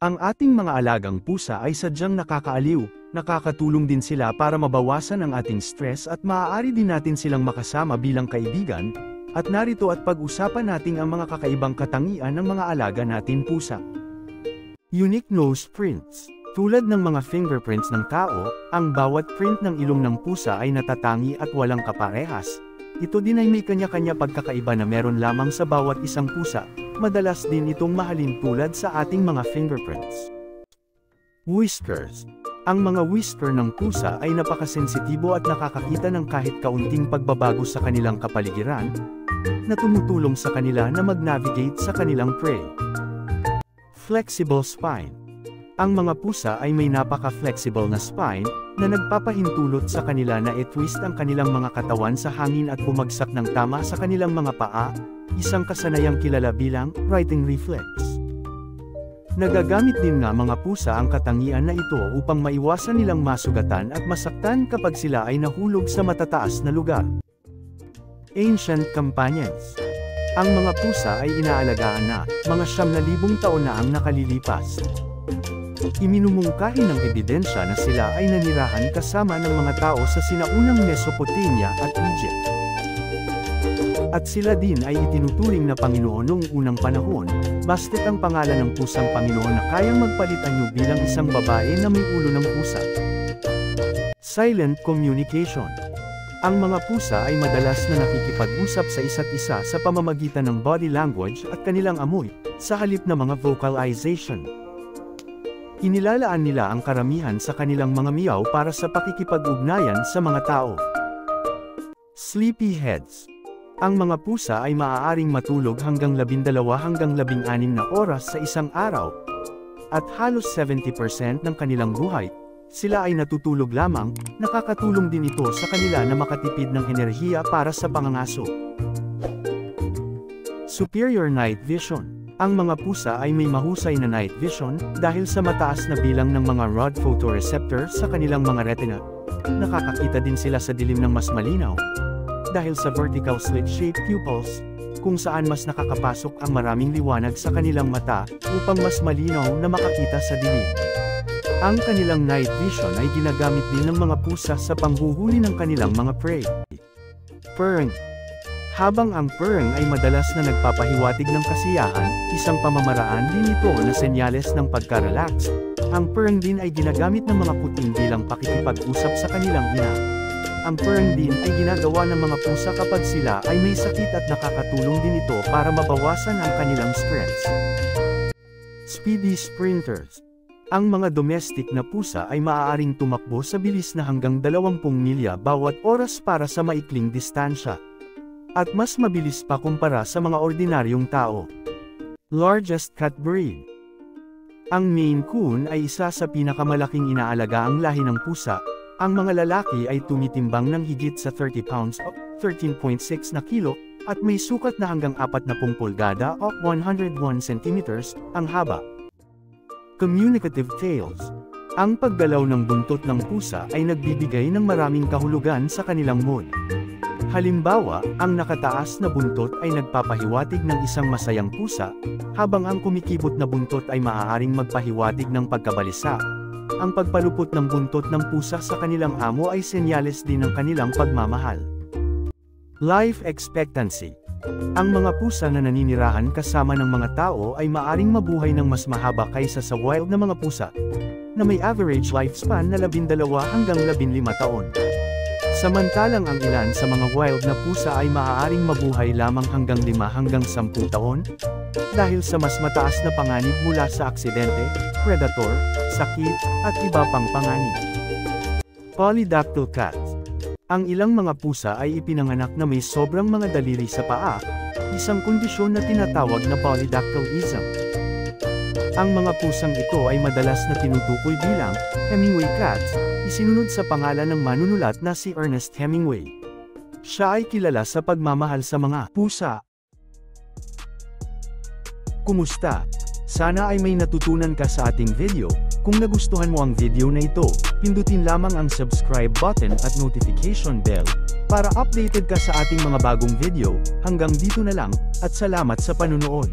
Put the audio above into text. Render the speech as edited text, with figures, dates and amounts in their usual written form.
Ang ating mga alagang pusa ay sadyang nakakaaliw, nakakatulong din sila para mabawasan ang ating stress at maaari din natin silang makasama bilang kaibigan, at narito at pag-usapan natin ang mga kakaibang katangian ng mga alaga natin pusa. Unique nose prints. Tulad ng mga fingerprints ng tao, ang bawat print ng ilong ng pusa ay natatangi at walang kaparehas. Ito din ay may kanya-kanya pagkakaiba na meron lamang sa bawat isang pusa, madalas din itong mahalin tulad sa ating mga fingerprints. Whiskers. Ang mga whisker ng pusa ay napakasensitibo at nakakakita ng kahit kaunting pagbabago sa kanilang kapaligiran, na tumutulong sa kanila na mag-navigate sa kanilang prey. Flexible spine. Ang mga pusa ay may napaka-flexible na spine, na nagpapahintulot sa kanila na i-twist ang kanilang mga katawan sa hangin at bumagsak ng tama sa kanilang mga paa, isang kasanayang kilala bilang writing reflex. Nagagamit din nga mga pusa ang katangian na ito upang maiwasan nilang masugatan at masaktan kapag sila ay nahulog sa matataas na lugar. Ancient companions. Ang mga pusa ay inaalagaan na, mga 9,000 taon na ang nakalilipas. Iminumungkahi ng ebidensya na sila ay nanirahan kasama ng mga tao sa sinaunang Mesopotamia at Egypt. At sila din ay itinuturing na Panginoon noong unang panahon, basta't ang pangalan ng pusang Panginoon na kayang magpalit anyo bilang isang babae na may ulo ng pusa. Silent communication. Ang mga pusa ay madalas na nakikipag-usap sa isa't isa sa pamamagitan ng body language at kanilang amoy, sa halip na mga vocalization. Inilalaan nila ang karamihan sa kanilang mga miyaw para sa pakikipag-ugnayan sa mga tao. Sleepyheads. Ang mga pusa ay maaaring matulog hanggang 12 hanggang 16 na oras sa isang araw, at halos 70% ng kanilang buhay, sila ay natutulog lamang. Nakakatulong din ito sa kanila na makatipid ng enerhiya para sa pangangaso. Superior night vision. Ang mga pusa ay may mahusay na night vision dahil sa mataas na bilang ng mga rod photoreceptor sa kanilang mga retina. Nakakakita din sila sa dilim ng mas malinaw dahil sa vertical slit-shaped pupils, kung saan mas nakakapasok ang maraming liwanag sa kanilang mata upang mas malinaw na makakita sa dilim. Ang kanilang night vision ay ginagamit din ng mga pusa sa panghuhuli ng kanilang mga prey. Purring. Habang ang purring ay madalas na nagpapahiwatig ng kasiyahan, isang pamamaraan din ito na senyales ng pagka-relax, ang purring din ay ginagamit ng mga kuting bilang pakikipag-usap sa kanilang ina. Ang purring din ay ginagawa ng mga pusa kapag sila ay may sakit at nakakatulong din ito para mabawasan ang kanilang stress. Speedy sprinters. Ang mga domestic na pusa ay maaaring tumakbo sa bilis na hanggang 20 milya bawat oras para sa maikling distansya, at mas mabilis pa kumpara sa mga ordinaryong tao. Largest cat breed. Ang Maine Coon ay isa sa pinakamalaking inaalagaang lahi ng pusa. Ang mga lalaki ay tumitimbang ng higit sa 30 pounds o 13.6 na kilo, at may sukat na hanggang 40 pulgada o 101 centimeters ang haba. Communicative tails. Ang paggalaw ng buntot ng pusa ay nagbibigay ng maraming kahulugan sa kanilang mood. Halimbawa, ang nakataas na buntot ay nagpapahiwatig ng isang masayang pusa, habang ang kumikibot na buntot ay maaaring magpahiwatig ng pagkabalisa. Ang pagpalupot ng buntot ng pusa sa kanilang amo ay senyales din ng kanilang pagmamahal. Life expectancy. Ang mga pusa na naninirahan kasama ng mga tao ay maaring mabuhay ng mas mahaba kaysa sa wild na mga pusa, na may average lifespan na 12 hanggang 15 taon. Samantalang ang ilan sa mga wild na pusa ay maaaring mabuhay lamang hanggang 5 hanggang 10 taon, dahil sa mas mataas na panganib mula sa aksidente, predator, sakit, at iba pang panganib. Polydactyl cat. Ang ilang mga pusa ay ipinanganak na may sobrang mga daliri sa paa, isang kondisyon na tinatawag na polydactylism. Ang mga pusang ito ay madalas na tinutukoy bilang Hemingway cats, isinunod sa pangalan ng manunulat na si Ernest Hemingway. Siya ay kilala sa pagmamahal sa mga pusa. Kumusta? Sana ay may natutunan ka sa ating video. Kung nagustuhan mo ang video na ito, pindutin lamang ang subscribe button at notification bell para updated ka sa ating mga bagong video. Hanggang dito na lang, at salamat sa panunood.